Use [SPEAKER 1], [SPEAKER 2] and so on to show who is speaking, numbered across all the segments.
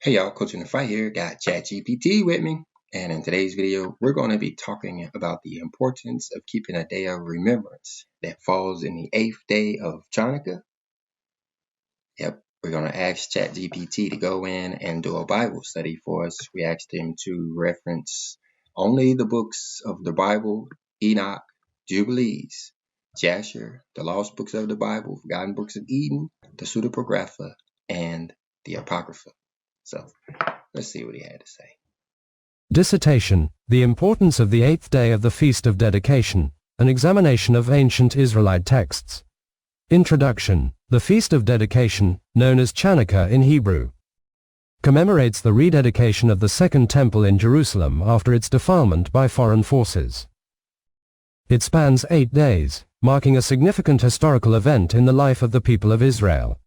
[SPEAKER 1] Hey y'all, Coach in the Fight here, got ChatGPT with me, and in today's video, we're going to be talking about the importance of keeping a day of remembrance that falls in the 8th day of Chanukkah. Yep, we're going to ask ChatGPT to go in and do a Bible study for us. We asked him to reference only the books of the Bible: Enoch, Jubilees, Jasher, the lost books of the Bible, forgotten books of Eden, the Pseudepigrapha, and the Apocrypha. So let's see what he had to say.
[SPEAKER 2] Dissertation: The Importance of the 8th Day of the Feast of Dedication, an examination of ancient Israelite texts. Introduction: The Feast of Dedication, known as Chanukkah in Hebrew, commemorates the rededication of the Second Temple in Jerusalem after its defilement by foreign forces. It spans 8 days, marking a significant historical event in the life of the people of Israel.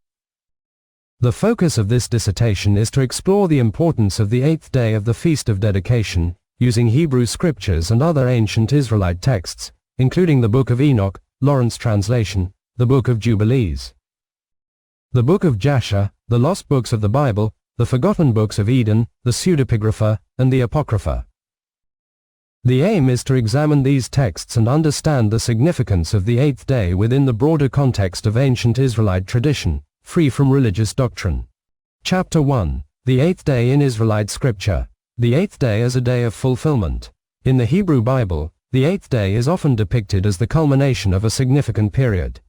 [SPEAKER 2] The focus of this dissertation is to explore the importance of the 8th day of the Feast of Dedication, using Hebrew scriptures and other ancient Israelite texts, including the Book of Enoch, Lawrence translation, the Book of Jubilees, the Book of Jasher, the lost books of the Bible, the forgotten books of Eden, the Pseudepigrapha, and the Apocrypha. The aim is to examine these texts and understand the significance of the 8th day within the broader context of ancient Israelite tradition, free from religious doctrine. Chapter 1. The 8th day in Israelite Scripture. The 8th day as a day of fulfillment. In the Hebrew Bible, the 8th day is often depicted as the culmination of a significant period.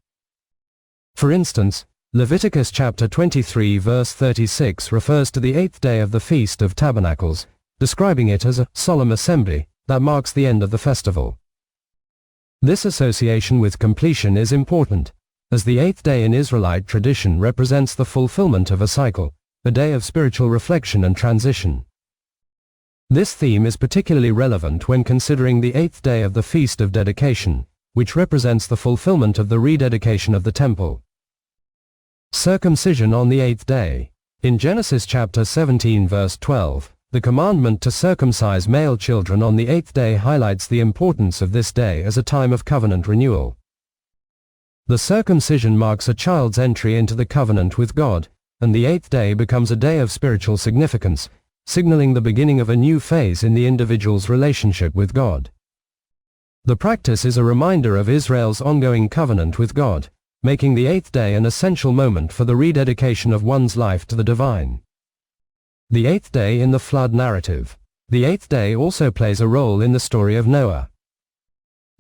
[SPEAKER 2] For instance, Leviticus chapter 23 verse 36 refers to the 8th day of the Feast of Tabernacles, describing it as a solemn assembly that marks the end of the festival. This association with completion is important, as the 8th day in Israelite tradition represents the fulfillment of a cycle, a day of spiritual reflection and transition. This theme is particularly relevant when considering the 8th day of the Feast of Dedication, which represents the fulfillment of the rededication of the temple. Circumcision on the 8th day. In Genesis chapter 17 verse 12, the commandment to circumcise male children on the 8th day highlights the importance of this day as a time of covenant renewal. The circumcision marks a child's entry into the covenant with God, and the 8th day becomes a day of spiritual significance, signaling the beginning of a new phase in the individual's relationship with God. The practice is a reminder of Israel's ongoing covenant with God, making the 8th day an essential moment for the rededication of one's life to the divine. The 8th day in the flood narrative. The 8th day also plays a role in the story of Noah.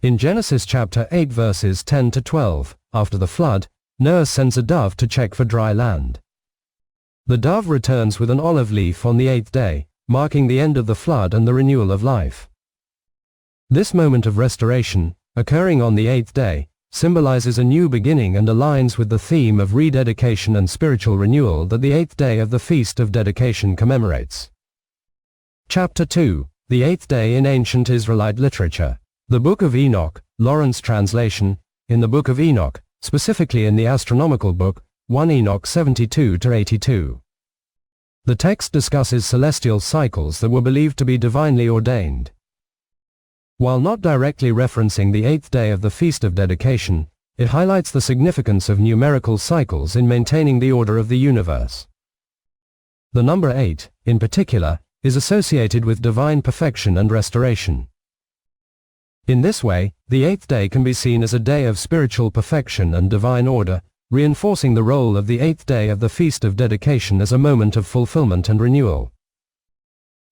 [SPEAKER 2] In Genesis chapter 8 verses 10 to 12, after the flood, Noah sends a dove to check for dry land. The dove returns with an olive leaf on the 8th day, marking the end of the flood and the renewal of life. This moment of restoration, occurring on the 8th day, symbolizes a new beginning and aligns with the theme of rededication and spiritual renewal that the 8th day of the Feast of Dedication commemorates. Chapter 2. The 8th day in ancient Israelite literature. The Book of Enoch, Lawrence translation. In the Book of Enoch, specifically in the astronomical book, 1 Enoch 72-82. The text discusses celestial cycles that were believed to be divinely ordained. While not directly referencing the 8th day of the Feast of Dedication, it highlights the significance of numerical cycles in maintaining the order of the universe. The number 8, in particular, is associated with divine perfection and restoration. In this way, the 8th day can be seen as a day of spiritual perfection and divine order, reinforcing the role of the 8th day of the Feast of Dedication as a moment of fulfillment and renewal.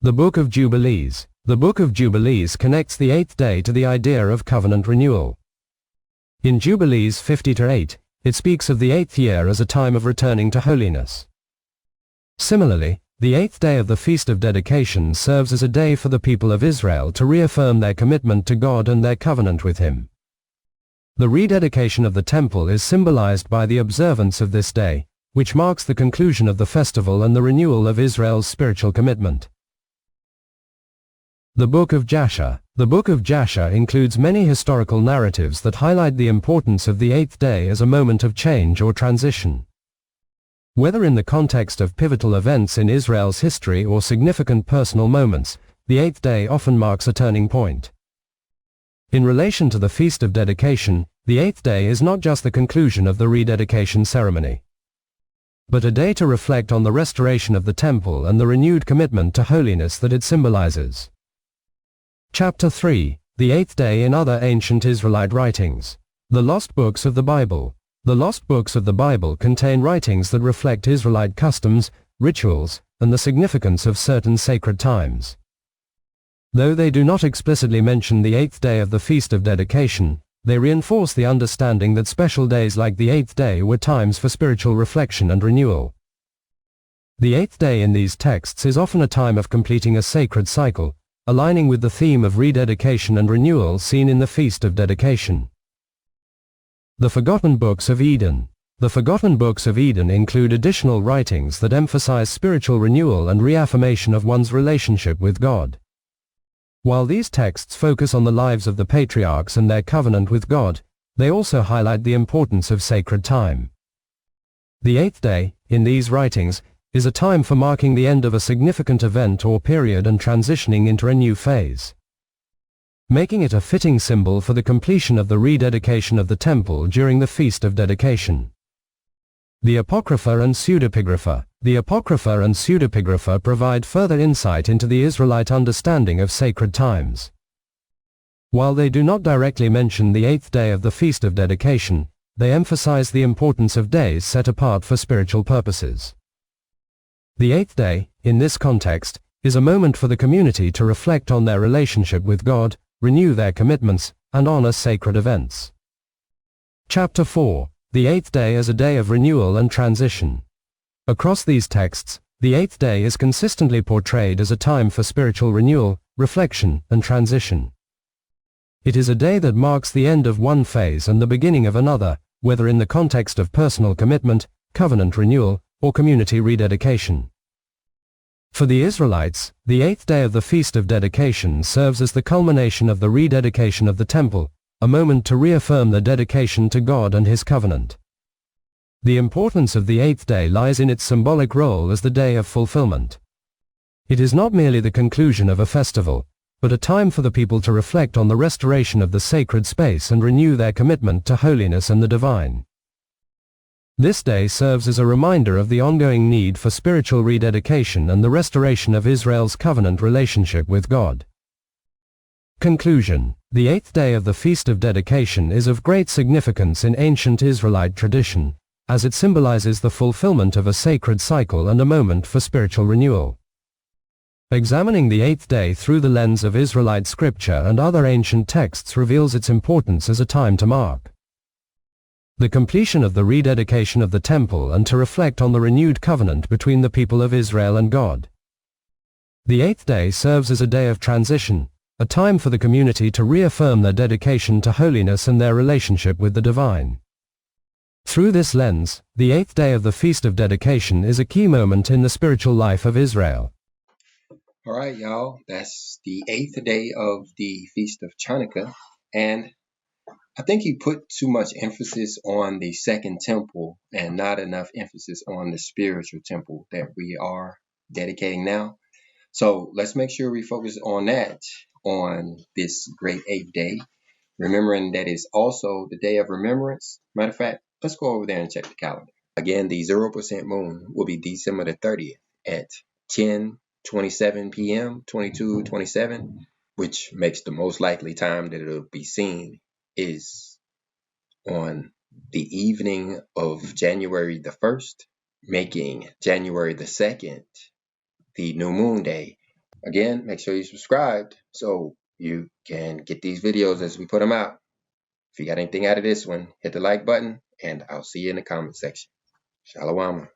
[SPEAKER 2] The Book of Jubilees. The Book of Jubilees connects the 8th day to the idea of covenant renewal. In Jubilees 50-8, it speaks of the 8th year as a time of returning to holiness. Similarly, the 8th day of the Feast of Dedication serves as a day for the people of Israel to reaffirm their commitment to God and their covenant with Him. The rededication of the temple is symbolized by the observance of this day, which marks the conclusion of the festival and the renewal of Israel's spiritual commitment. The Book of Jasher. The Book of Jasher includes many historical narratives that highlight the importance of the 8th day as a moment of change or transition. Whether in the context of pivotal events in Israel's history or significant personal moments, the 8th day often marks a turning point. In relation to the Feast of Dedication, the 8th day is not just the conclusion of the rededication ceremony. but a day to reflect on the restoration of the temple and the renewed commitment to holiness that it symbolizes. Chapter 3. The Eighth Day in Other Ancient Israelite Writings. The Lost Books of the Bible. The lost books of the Bible contain writings that reflect Israelite customs, rituals, and the significance of certain sacred times. Though they do not explicitly mention the eighth day of the Feast of Dedication, they reinforce the understanding that special days like the eighth day were times for spiritual reflection and renewal. The eighth day in these texts is often a time of completing a sacred cycle, aligning with the theme of rededication and renewal seen in the Feast of Dedication. The Forgotten Books of Eden. The Forgotten Books of Eden include additional writings that emphasize spiritual renewal and reaffirmation of one's relationship with God. While these texts focus on the lives of the patriarchs and their covenant with God, they also highlight the importance of sacred time. The eighth day, in these writings, is a time for marking the end of a significant event or period and transitioning into a new phase, making it a fitting symbol for the completion of the rededication of the temple during the Feast of Dedication. The Apocrypha and Pseudepigrapha. The Apocrypha and Pseudepigrapha provide further insight into the Israelite understanding of sacred times. While they do not directly mention the eighth day of the Feast of Dedication, they emphasize the importance of days set apart for spiritual purposes. The eighth day, in this context, is a moment for the community to reflect on their relationship with God, renew their commitments, and honor sacred events. Chapter 4. The eighth day as a day of renewal and transition. Across these texts, the eighth day is consistently portrayed as a time for spiritual renewal, reflection, and transition. It is a day that marks the end of one phase and the beginning of another, whether in the context of personal commitment, covenant renewal, or community rededication. For the Israelites, the eighth day of the Feast of Dedication serves as the culmination of the rededication of the temple, a moment to reaffirm the dedication to God and His covenant. The importance of the eighth day lies in its symbolic role as the day of fulfillment. It is not merely the conclusion of a festival, but a time for the people to reflect on the restoration of the sacred space and renew their commitment to holiness and the divine. This day serves as a reminder of the ongoing need for spiritual rededication and the restoration of Israel's covenant relationship with God. Conclusion. The eighth day of the Feast of Dedication is of great significance in ancient Israelite tradition, as it symbolizes the fulfillment of a sacred cycle and a moment for spiritual renewal. Examining the eighth day through the lens of Israelite scripture and other ancient texts reveals its importance as a time to mark the completion of the rededication of the temple and to reflect on the renewed covenant between the people of Israel and God. The eighth day serves as a day of transition, a time for the community to reaffirm their dedication to holiness and their relationship with the divine. Through this lens, the eighth day of the Feast of Dedication is a key moment in the spiritual life of Israel.
[SPEAKER 1] All right, y'all, that's the eighth day of the Feast of Chanukkah, and I think he put too much emphasis on the second temple and not enough emphasis on the spiritual temple that we are dedicating now. So let's make sure we focus on that on this great eighth day, remembering that it's also the day of remembrance. Matter of fact, let's go over there and check the calendar. Again, the 0% moon will be December the 30th at 10:27 p.m., 22:27, which makes the most likely time that it'll be seen is on the evening of January the 1st, making January the 2nd the new moon day. Again, make sure you subscribed so you can get these videos as we put them out. If you got anything out of this one, hit the like button, and I'll see you in the comment section. Shalom.